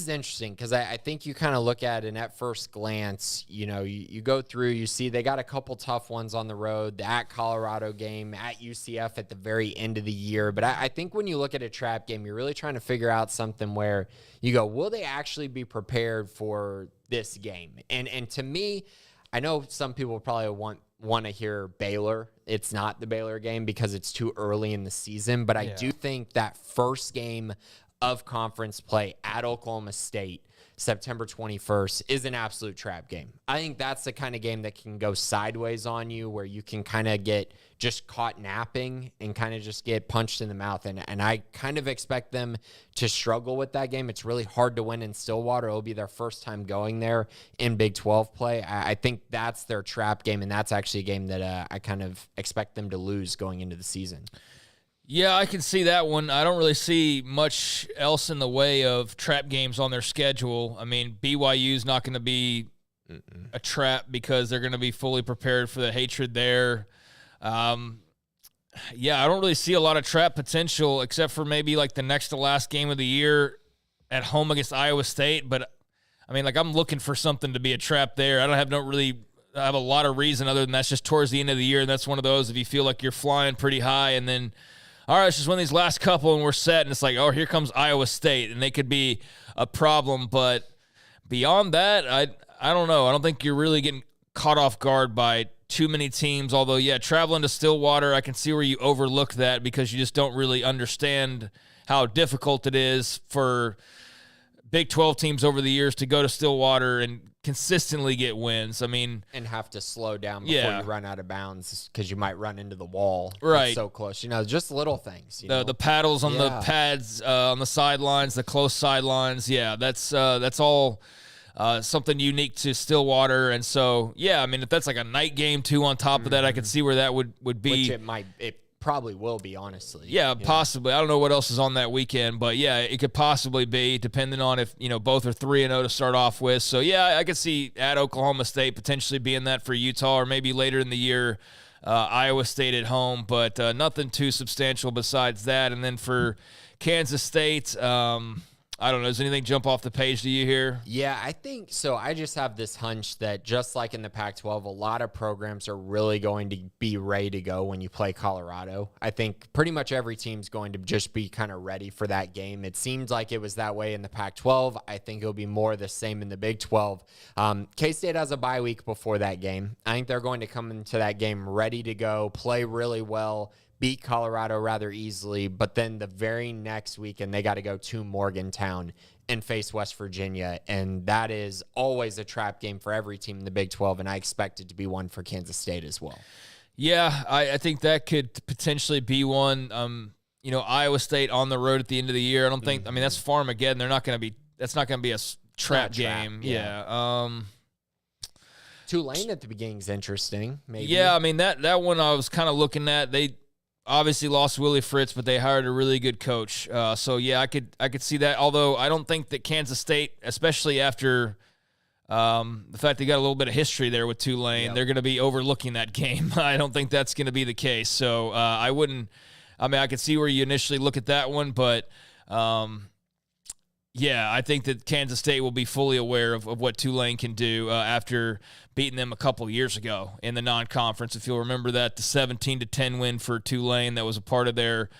interesting because I think you kind of look at it and at first glance, you go through, you see they got a couple tough ones on the road, the at Colorado game, at UCF at the very end of the year. But I think when you look at a trap game, you're really trying to figure out something where you go, will they actually be prepared for this game? And to me, I know some people probably want to hear Baylor. It's not the Baylor game because it's too early in the season. But I do think that first game of conference play at Oklahoma State, September 21st, is an absolute trap game. I think that's the kind of game that can go sideways on you, where you can kind of get just caught napping and kind of just get punched in the mouth. And I kind of expect them to struggle with that game. It's really hard to win in Stillwater. It'll be their first time going there in Big 12 play. I think that's their trap game, and that's actually a game that I kind of expect them to lose going into the season. Yeah, I can see that one. I don't really see much else in the way of trap games on their schedule. BYU's not going to be a trap because they're going to be fully prepared for the hatred there. I don't really see a lot of trap potential except for maybe like the next to last game of the year at home against Iowa State. But, I'm looking for something to be a trap there. I don't have a lot of reason other than that's just towards the end of the year, and that's one of those if you feel like you're flying pretty high and then – all right, let's just win these last couple and we're set. And it's like, oh, here comes Iowa State. And they could be a problem. But beyond that, I don't know. I don't think you're really getting caught off guard by too many teams. Although, yeah, traveling to Stillwater, I can see where you overlook that because you just don't really understand how difficult it is for Big 12 teams over the years to go to Stillwater and consistently get wins. And have to slow down before you run out of bounds because you might run into the wall. Right. It's so close. Just little things. The paddles on the pads on the sidelines, the close sidelines. Yeah, that's all something unique to Stillwater. And so, if that's like a night game too on top of that, I could see where that would be. Which it probably will be, honestly. Yeah, possibly. I don't know what else is on that weekend, but yeah, it could possibly be, depending on if, both are 3-0 to start off with. So yeah, I could see at Oklahoma State potentially being that for Utah, or maybe later in the year, Iowa State at home, but nothing too substantial besides that. And then for Kansas State, I don't know. Does anything jump off the page to you here? Yeah, I think so. I just have this hunch that just like in the Pac-12, a lot of programs are really going to be ready to go when you play Colorado. I think pretty much every team's going to just be kind of ready for that game. It seems like it was that way in the Pac-12. I think it'll be more the same in the Big 12. K-State has a bye week before that game. I think they're going to come into that game ready to go, play really well, beat Colorado rather easily, but then the very next weekend they got to go to Morgantown and face West Virginia, and that is always a trap game for every team in the Big 12, and I expect it to be one for Kansas State as well. Yeah, I think that could potentially be one. Iowa State on the road at the end of the year. I don't think. I mean, that's Farmageddon. That's not going to be a trap game. Yeah. Tulane at the beginning is interesting. Maybe. Yeah, I mean that one I was kind of looking at. They obviously lost Willie Fritz, but they hired a really good coach. So yeah, I could see that. Although I don't think that Kansas State, especially after the fact they got a little bit of history there with Tulane, they're going to be overlooking that game. I don't think that's going to be the case. So I wouldn't. I mean, I could see where you initially look at that one, but yeah, I think that Kansas State will be fully aware of what Tulane can do after beating them a couple years ago in the non-conference. If you'll remember that, the 17-10 win for Tulane, that was a part of their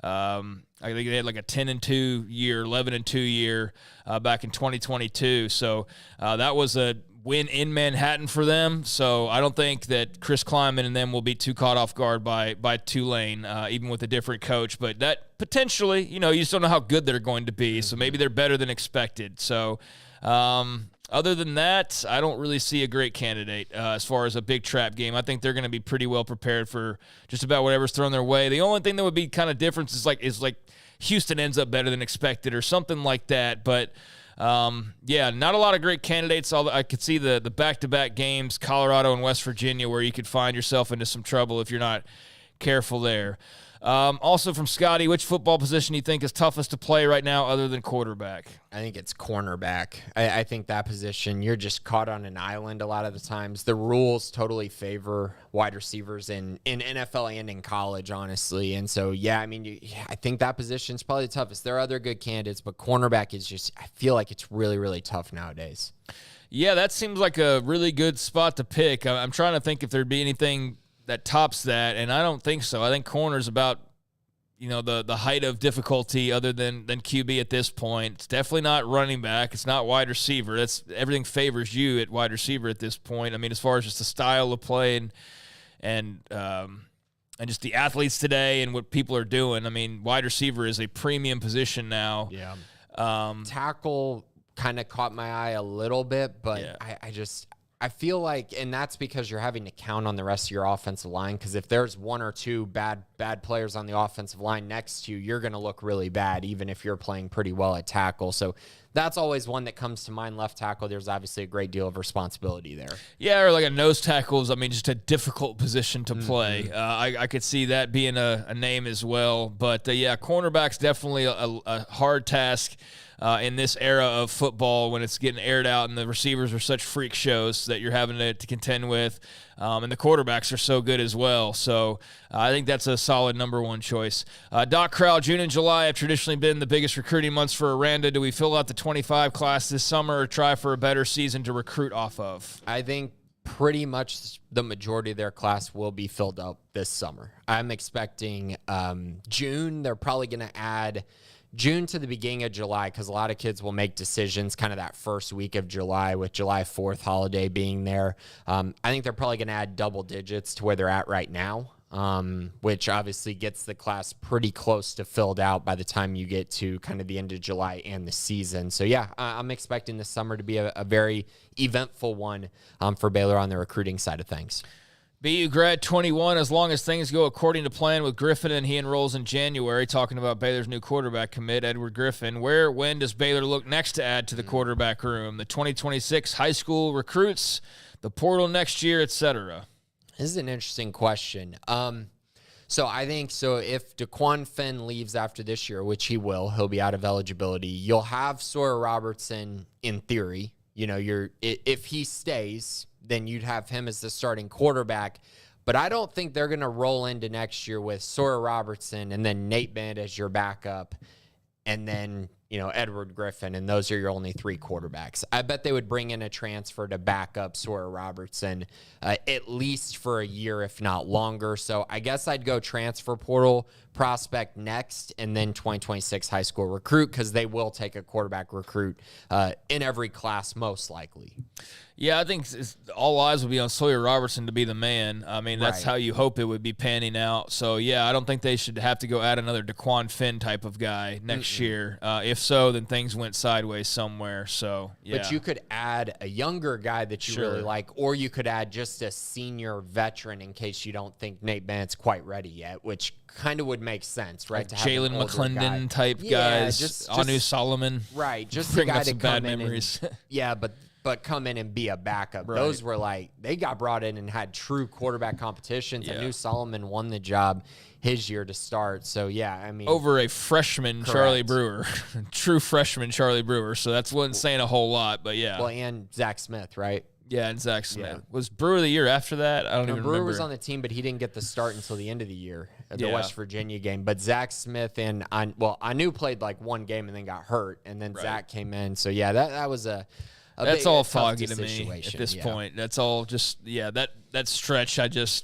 I think they had like a 10-2 year, 11-2 year back in 2022. So that was a win in Manhattan for them. So I don't think that Chris Kleiman and them will be too caught off guard by Tulane, even with a different coach. But that potentially, you just don't know how good they're going to be. So maybe they're better than expected. So other than that, I don't really see a great candidate as far as a big trap game. I think they're going to be pretty well prepared for just about whatever's thrown their way. The only thing that would be kind of different is like Houston ends up better than expected or something like that. But yeah, not a lot of great candidates. I could see the back-to-back games, Colorado and West Virginia, where you could find yourself into some trouble if you're not careful there. Also from Scotty, which football position do you think is toughest to play right now other than quarterback? I think it's cornerback. I think that position, you're just caught on an island a lot of the times. The rules totally favor wide receivers in NFL and in college, honestly. And so, yeah, I mean, I think that position's probably the toughest. There are other good candidates, but cornerback is just, I feel like it's really, really tough nowadays. Yeah, that seems like a really good spot to pick. I'm trying to think if there'd be anything that tops that, and I don't think so. I think corner's about, the height of difficulty other than QB at this point. It's definitely not running back. It's not wide receiver. Everything favors you at wide receiver at this point. I mean, as far as just the style of play and just the athletes today and what people are doing. I mean, wide receiver is a premium position now. Yeah. Tackle kind of caught my eye a little bit, but yeah. I feel like, and that's because you're having to count on the rest of your offensive line, because if there's one or two bad players on the offensive line next to you, you're going to look really bad, even if you're playing pretty well at tackle. So that's always one that comes to mind. Left tackle, there's obviously a great deal of responsibility there. Yeah, or like a nose tackle is, just a difficult position to play. I could see that being a name as well. But, yeah, cornerback's definitely a hard task. In this era of football when it's getting aired out and the receivers are such freak shows that you're having to contend with, and the quarterbacks are so good as well. So I think that's a solid number one choice. Doc Crowell, June and July have traditionally been the biggest recruiting months for Aranda. Do we fill out the 25 class this summer or try for a better season to recruit off of? I think pretty much the majority of their class will be filled up this summer. I'm expecting June. They're probably going to add June to the beginning of July, because a lot of kids will make decisions kind of that first week of July, with July 4th holiday being there. I think they're probably going to add double digits to where they're at right now, which obviously gets the class pretty close to filled out by the time you get to kind of the end of July and the season. So, yeah, I'm expecting this summer to be a very eventful one for Baylor on the recruiting side of things. BU grad 21, as long as things go according to plan with Griffin and he enrolls in January, talking about Baylor's new quarterback commit, Edward Griffin. When does Baylor look next to add to the quarterback room? The 2026 high school recruits, the portal next year, etc.? This is an interesting question. So I think if DeQuan Finn leaves after this year, which he will, he'll be out of eligibility. You'll have Sawyer Robertson in theory. If he stays, then you'd have him as the starting quarterback. But I don't think they're going to roll into next year with Sawyer Robertson and then Nate Bennett as your backup, and then Edward Griffin, and those are your only three quarterbacks. I bet they would bring in a transfer to back up Sawyer Robertson at least for a year, if not longer. So I guess I'd go transfer portal prospect next, and then 2026 high school recruit, because they will take a quarterback recruit in every class most likely. Yeah, I think all eyes will be on Sawyer Robertson to be the man. I mean, that's how you hope it would be panning out. So, yeah, I don't think they should have to go add another DeQuan Finn type of guy next year. If so, then things went sideways somewhere. So, yeah. But you could add a younger guy that you really like, or you could add just a senior veteran in case you don't think Nate Bennett's quite ready yet, which kind of would make sense, right? Like Jalen McClendon type guys, Anu Solomon. Right, just bring the guy up some to come bad in memories. but come in and be a backup. Right. Those were like, they got brought in and had true quarterback competitions. Yeah. I knew Solomon won the job his year to start. So, yeah, I mean. Over a freshman, Charlie Brewer. True freshman, Charlie Brewer. So that's wasn't saying a whole lot, but yeah. Well, and Zach Smith, right? Yeah, and Zach Smith. Yeah. Was Brewer the year after that? I don't even remember. Brewer was on the team, but he didn't get the start until the end of the year at the West Virginia game. But Zach Smith and Anu played like one game and then got hurt, and then Zach came in. So, yeah, that was that's all foggy to me at this point. That's all just, that stretch, there's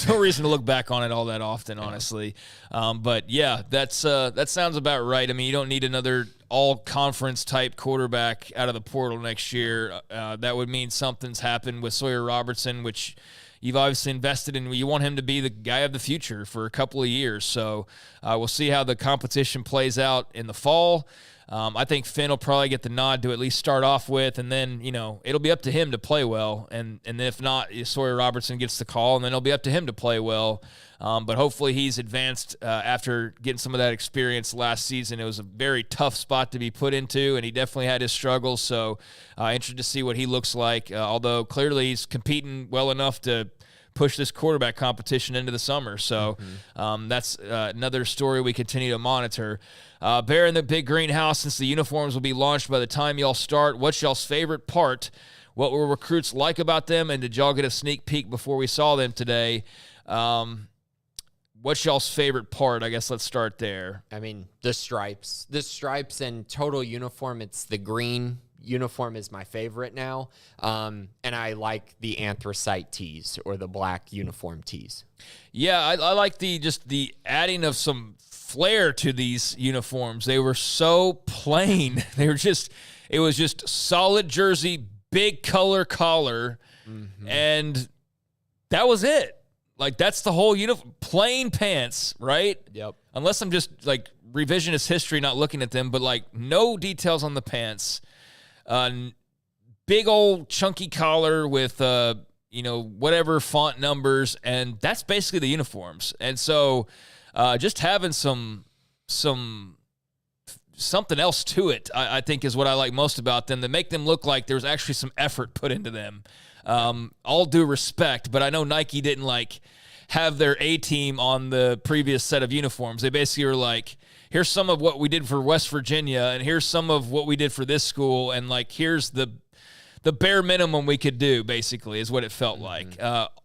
no reason to look back on it all that often, honestly. But, yeah, that sounds about right. I mean, you don't need another all-conference type quarterback out of the portal next year. That would mean something's happened with Sawyer Robertson, which you've obviously invested in. You want him to be the guy of the future for a couple of years. So we'll see how the competition plays out in the fall. I think Finn will probably get the nod to at least start off with, and then, it'll be up to him to play well. And if not, Sawyer Robertson gets the call, and then it'll be up to him to play well. But hopefully he's advanced after getting some of that experience last season. It was a very tough spot to be put into, and he definitely had his struggles. So interested to see what he looks like, although clearly he's competing well enough to push this quarterback competition into the summer. So that's another story we continue to monitor. Bear in the big greenhouse, since the uniforms will be launched by the time y'all start, what's y'all's favorite part? What were recruits like about them? And did y'all get a sneak peek before we saw them today? What's y'all's favorite part? I guess let's start there. I mean, the stripes and total uniform. It's the green uniform is my favorite now. And I like the anthracite tees or the black uniform tees. Yeah, I like the adding of some flair to these uniforms. They were so plain. It was just solid jersey, big color collar, and that was it. Like, that's the whole uniform. Plain pants, right? Yep. Unless I'm just, like, revisionist history, not looking at them, but, like, no details on the pants. Big old chunky collar with, whatever font numbers, and that's basically the uniforms. And so just having something else to it, I think, is what I like most about them, that make them look like there's actually some effort put into them. All due respect, but I know Nike didn't have their A-team on the previous set of uniforms. They basically were like, here's some of what we did for West Virginia, and here's some of what we did for this school, and here's the bare minimum we could do, basically, is what it felt like.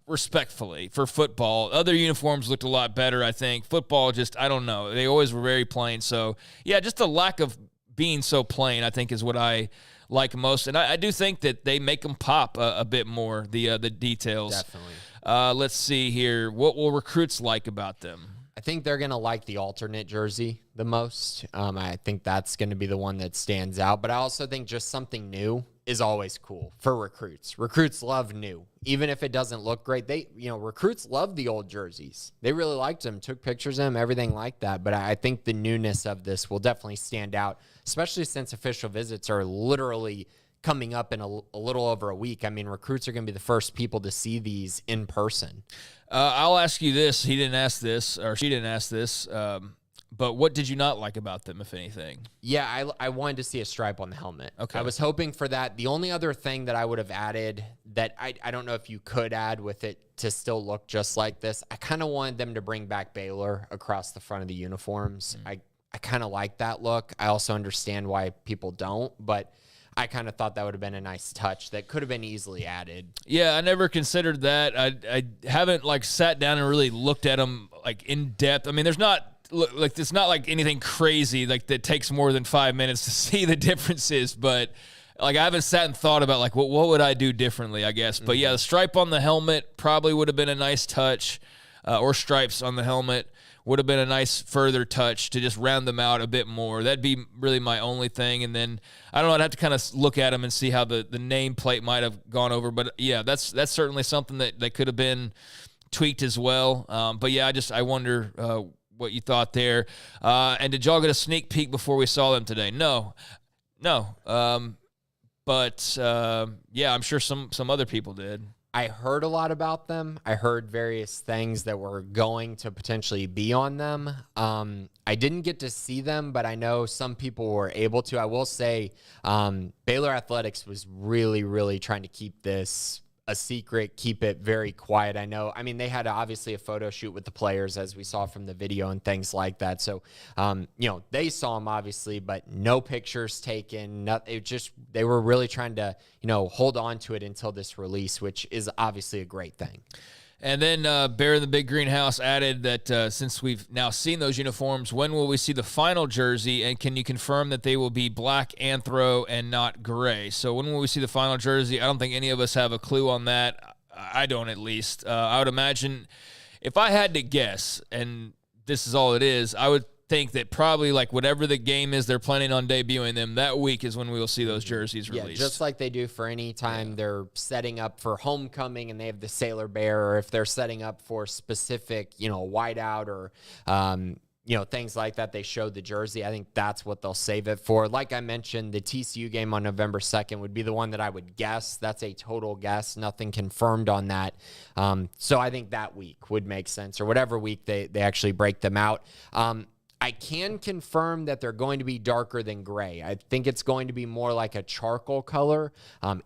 Respectfully, for football. Other uniforms looked a lot better, I think. Football, just, I don't know. They always were very plain. So, yeah, just the lack of being so plain, I think, is what I like most. And I do think that they make them pop a bit more, the details. Definitely. Let's see here. What will recruits like about them? I think they're going to like the alternate jersey the most. I think that's going to be the one that stands out. But I also think just something new is always cool for recruits. Recruits love new. Even if it doesn't look great, recruits love the old jerseys. They really liked them, took pictures of them, everything like that. But I think the newness of this will definitely stand out, especially since official visits are literally coming up in a little over a week. I mean, recruits are going to be the first people to see these in person. I'll ask you this. He didn't ask this, or she didn't ask this. But what did you not like about them, if anything? Yeah, I wanted to see a stripe on the helmet. Okay. I was hoping for that. The only other thing that I would have added that I don't know if you could add with it to still look just like this, I kind of wanted them to bring back Baylor across the front of the uniforms. I kind of like that look. I also understand why people don't, but I kind of thought that would have been a nice touch that could have been easily added. Yeah, I never considered that. I haven't sat down and really looked at them in depth. I mean, it's not like anything crazy that takes more than 5 minutes to see the differences, but I haven't sat and thought about what would I do differently, I guess. But yeah, the stripe on the helmet probably would have been a nice touch. or stripes on the helmet would have been a nice further touch to just round them out a bit more. That'd be really my only thing. And then, I don't know, I'd have to kind of look at them and see how the nameplate might have gone over. But, yeah, that's certainly something that could have been tweaked as well. But, yeah, I wonder what you thought there. And did y'all get a sneak peek before we saw them today? No. But, yeah, I'm sure some other people did. I heard a lot about them. I heard various things that were going to potentially be on them. I didn't get to see them, but I know some people were able to. I will say Baylor Athletics was really, really trying to keep this a secret, keep it very quiet. I mean, they had obviously a photo shoot with the players, as we saw from the video and things like that. So, they saw them obviously, but no pictures taken. They were really trying to, hold on to it until this release, which is obviously a great thing. And then Bear in the Big Greenhouse added that since we've now seen those uniforms, when will we see the final jersey? And can you confirm that they will be black anthro and not gray? So when will we see the final jersey? I don't think any of us have a clue on that. I don't, at least. I would imagine, if I had to guess, and this is all it is, I would think that probably like whatever the game is they're planning on debuting them, that week is when we will see those jerseys released. Yeah, just like they do for any time they're setting up for homecoming and they have the Sailor Bear, or if they're setting up for specific, whiteout or, things like that, they show the jersey. I think that's what they'll save it for. Like I mentioned, the TCU game on November 2nd would be the one that I would guess. That's a total guess, nothing confirmed on that. So I think that week would make sense, or whatever week they actually break them out. I can confirm that they're going to be darker than gray. I think it's going to be more like a charcoal color.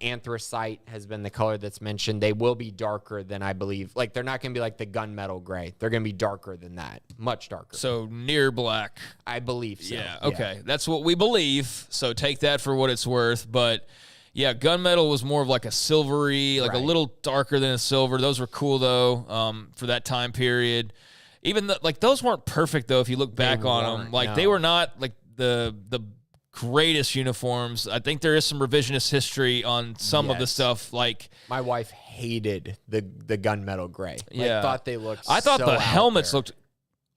Anthracite has been the color that's mentioned. They will be darker than, I believe. Like, they're not going to be like the gunmetal gray. They're going to be darker than that, much darker. So near black. I believe so. Yeah, okay. Yeah. That's what we believe, so take that for what it's worth. But, yeah, gunmetal was more of like a silvery, like a little darker than a silver. Those were cool, though, for that time period. Even those weren't perfect, though, if you look back on them. Like, they were not like the greatest uniforms. I think there is some revisionist history on some of the stuff. Like, my wife hated the gunmetal gray. Yeah, thought they looked. I thought so the helmets there. looked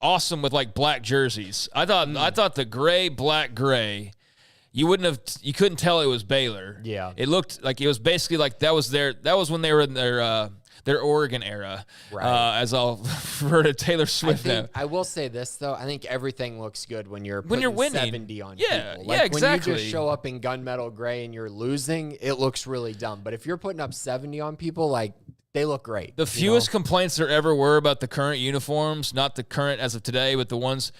awesome with like black jerseys. I thought the black gray. You couldn't tell it was Baylor. Yeah, it looked like it was basically like that was when they were in their Oregon era, right. As I'll refer to Taylor Swift now. I will say this, though. I think everything looks good when you're winning 70 on people. Yeah, exactly. When you just show up in gunmetal gray and you're losing, it looks really dumb. But if you're putting up 70 on people, like, they look great. The fewest complaints there ever were about the current uniforms, not the current as of today, but the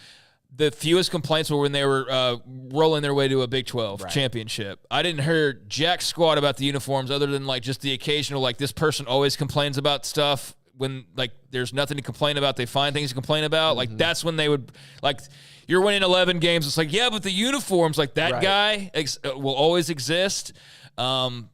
fewest complaints were when they were rolling their way to a Big 12 championship. I didn't hear jack squat about the uniforms other than like just the occasional, like, this person always complains about stuff when like there's nothing to complain about. They find things to complain about. Mm-hmm. Like, that's when they would, like, you're winning 11 games. It's like, yeah, but the uniforms, like, that guy will always exist. But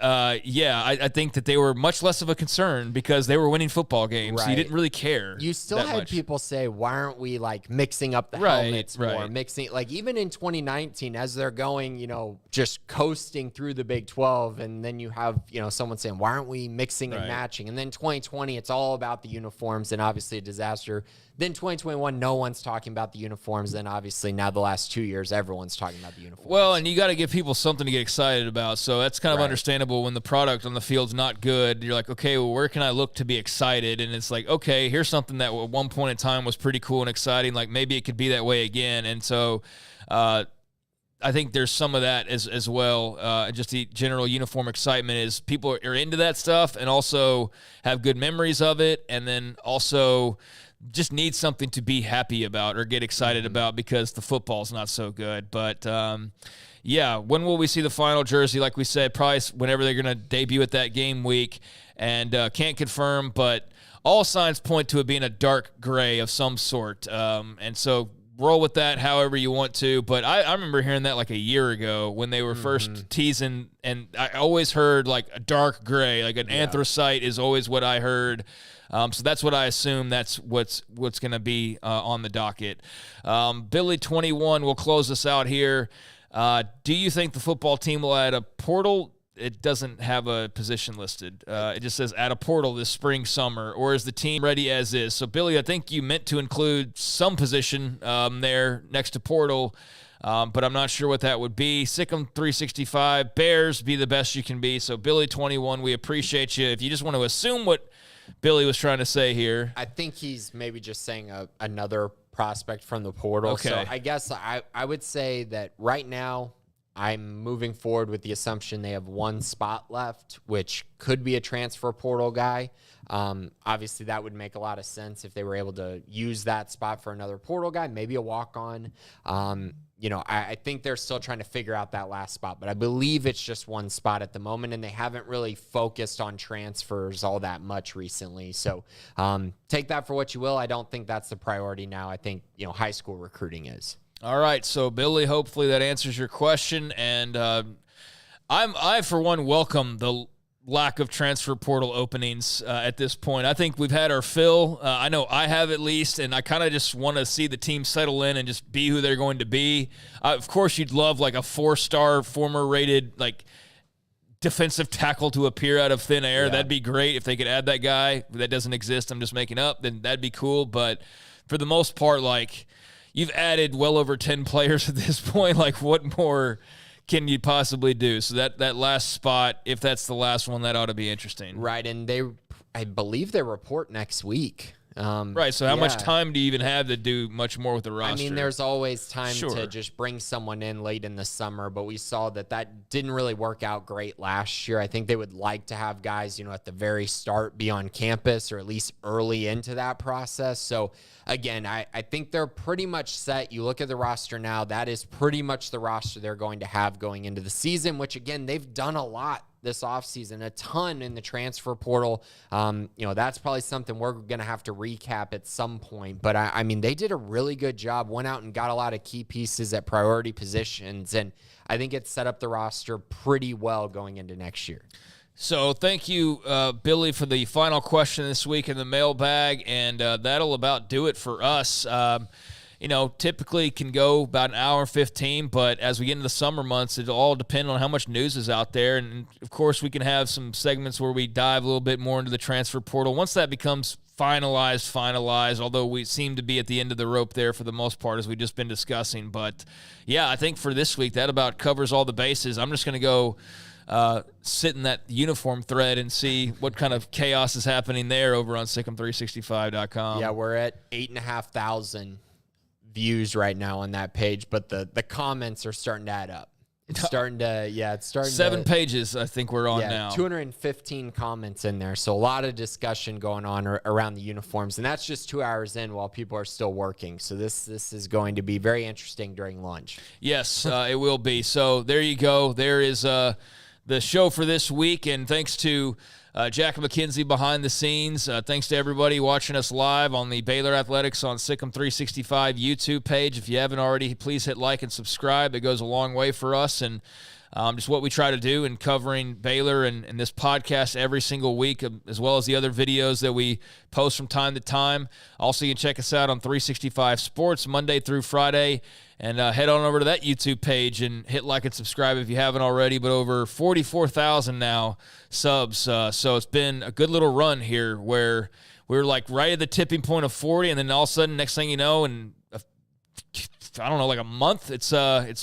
I think that they were much less of a concern because they were winning football games. So you didn't really care. You still had people say, why aren't we like mixing up the helmets more? Mixing, like, even in 2019, as they're going, just coasting through the Big 12, and then you have, someone saying, why aren't we mixing and matching? And then 2020, it's all about the uniforms, and obviously a disaster. Then 2021, no one's talking about the uniforms. Then obviously now the last 2 years, everyone's talking about the uniforms. Well, and you got to give people something to get excited about. So that's kind of understandable when the product on the field's not good. You're like, okay, well, where can I look to be excited? And it's like, okay, here's something that at one point in time was pretty cool and exciting. Like, maybe it could be that way again. And so I think there's some of that as well. Just the general uniform excitement is people are into that stuff and also have good memories of it. And then also just need something to be happy about or get excited about because the football's not so good. But, when will we see the final jersey? Like we said, probably whenever they're going to debut at that game week. And can't confirm, but all signs point to it being a dark gray of some sort. And so roll with that however you want to. But I remember hearing that like a year ago when they were first teasing, and I always heard like a dark gray, like an anthracite is always what I heard. So that's what I assume. That's what's going to be on the docket. Billy21 will close us out here. Do you think the football team will add a portal it doesn't have a position listed. It just says at a portal this spring, summer, or is the team ready as is? So, Billy, I think you meant to include some position there next to portal, but I'm not sure what that would be. SicEm365, Bears, be the best you can be. So, Billy 21, we appreciate you. If you just want to assume what Billy was trying to say here. I think he's maybe just saying another prospect from the portal. Okay. So I guess I would say that right now I'm moving forward with the assumption they have one spot left, which could be a transfer portal guy. Obviously, that would make a lot of sense if they were able to use that spot for another portal guy, maybe a walk-on. I think they're still trying to figure out that last spot, but I believe it's just one spot at the moment, and they haven't really focused on transfers all that much recently. So take that for what you will. I don't think that's the priority now. I think, high school recruiting is. All right, so Billy, hopefully that answers your question, and I for one welcome the lack of transfer portal openings at this point. I think we've had our fill. I know I have at least, and I kind of just want to see the team settle in and just be who they're going to be. Of course, you'd love like a 4-star former rated like defensive tackle to appear out of thin air. Yeah. That'd be great if they could add that guy. That doesn't exist. I'm just making up. Then that'd be cool. But for the most part, like you've added well over 10 players at this point. Like what more can you possibly do? So that last spot, if that's the last one, that ought to be interesting. Right, and I believe they report next week. Right, so how much time do you even have to do much more with the roster? I mean, there's always time to just bring someone in late in the summer, but we saw that didn't really work out great last year. I think they would like to have guys, at the very start be on campus or at least early into that process. So, again, I think they're pretty much set. You look at the roster now, that is pretty much the roster they're going to have going into the season, which, again, they've done a lot this offseason, a ton in the transfer portal. That's probably something we're going to have to recap at some point. But, I mean, they did a really good job, went out and got a lot of key pieces at priority positions, and I think it set up the roster pretty well going into next year. So thank you, Billy, for the final question this week in the mailbag, and that'll about do it for us. Typically can go about an hour and 15, but as we get into the summer months, it'll all depend on how much news is out there. And, of course, we can have some segments where we dive a little bit more into the transfer portal. Once that becomes finalized, although we seem to be at the end of the rope there for the most part, as we've just been discussing. But, yeah, I think for this week, that about covers all the bases. I'm just going to go sit in that uniform thread and see what kind of chaos is happening there over on SicEm365.com. Yeah, we're at 8,500 views right now on that page, but the comments are starting to add up. It's starting to 7 pages I think we're on now. 215 comments in there, so a lot of discussion going on around the uniforms, and that's just 2 hours in while people are still working. So this is going to be very interesting during lunch. Yes, it will be. So there you go. There is the show for this week, and thanks to Jack McKenzie behind the scenes. Thanks to everybody watching us live on the Baylor Athletics on SicEm365 YouTube page. If you haven't already, please hit like and subscribe. It goes a long way for us, and just what we try to do in covering Baylor and this podcast every single week, as well as the other videos that we post from time to time. Also, you can check us out on 365 Sports Monday through Friday. And head on over to that YouTube page and hit like and subscribe if you haven't already. But over 44,000 now subs. So it's been a good little run here where we're like right at the tipping point of 40. And then all of a sudden, next thing you know, in like a month, it's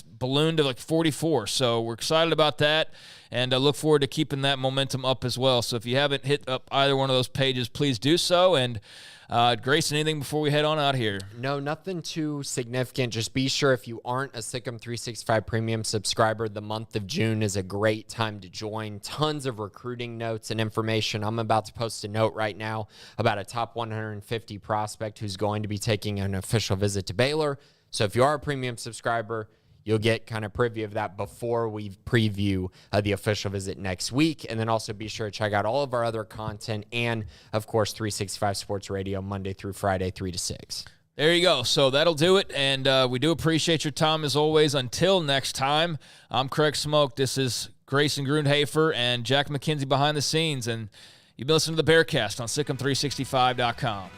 ballooned to like 44. So we're excited about that. And I look forward to keeping that momentum up as well. So if you haven't hit up either one of those pages, please do so. And Grayson, anything before we head on out here? No, nothing too significant. Just be sure if you aren't a SicEm365 premium subscriber, the month of June is a great time to join. Tons of recruiting notes and information. I'm about to post a note right now about a top 150 prospect who's going to be taking an official visit to Baylor. So if you are a premium subscriber, you'll get kind of preview of that before we preview the official visit next week. And then also be sure to check out all of our other content and, of course, 365 Sports Radio Monday through Friday, 3 to 6. There you go. So that'll do it. And we do appreciate your time as always. Until next time, I'm Craig Smoke. This is Grayson Grundhafer and Jack McKenzie behind the scenes. And you've been listening to the Bearcast on SicEm365.com.